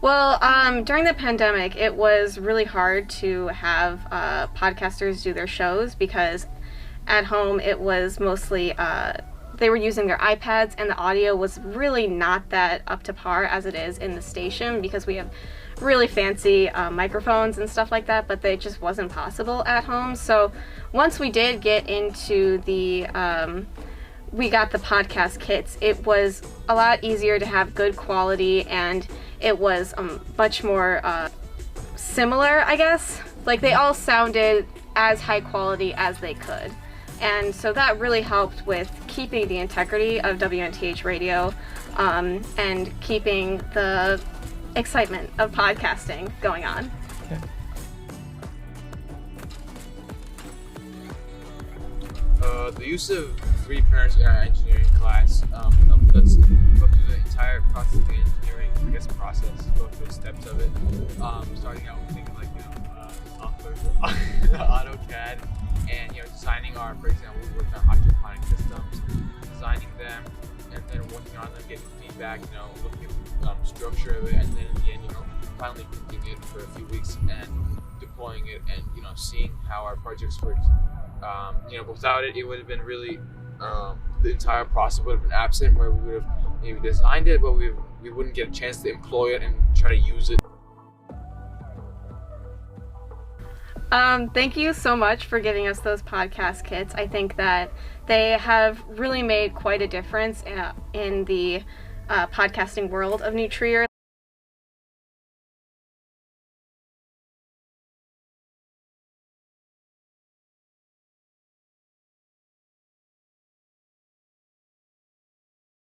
Well, during the pandemic, it was really hard to have podcasters do their shows because at home it was mostly they were using their iPads, and the audio was really not that up to par as it is in the station because we have really fancy microphones and stuff like that, but they just wasn't possible at home. So once we did get into the we got the podcast kits, it was a lot easier to have good quality, and it was much more similar, I guess. Like, they all sounded as high quality as they could. And so that really helped with keeping the integrity of WNTH Radio and keeping the excitement of podcasting going on. Okay. The use of 3D printers in our engineering class helped us go through the entire process of the engineering, go through the steps of it. Starting out with things like, software, AutoCAD, and, designing for example, we worked on hydroponic systems, designing them, and then working on them, getting feedback, looking at the structure of it, and then in the end, finally printing it for a few weeks and deploying it and, seeing how our projects worked. Without it, it would have been really, the entire process would have been absent, where we would have maybe designed it, but we wouldn't get a chance to employ it and try to use it. Thank you so much for giving us those podcast kits. I think that they have really made quite a difference in the podcasting world of New Trier.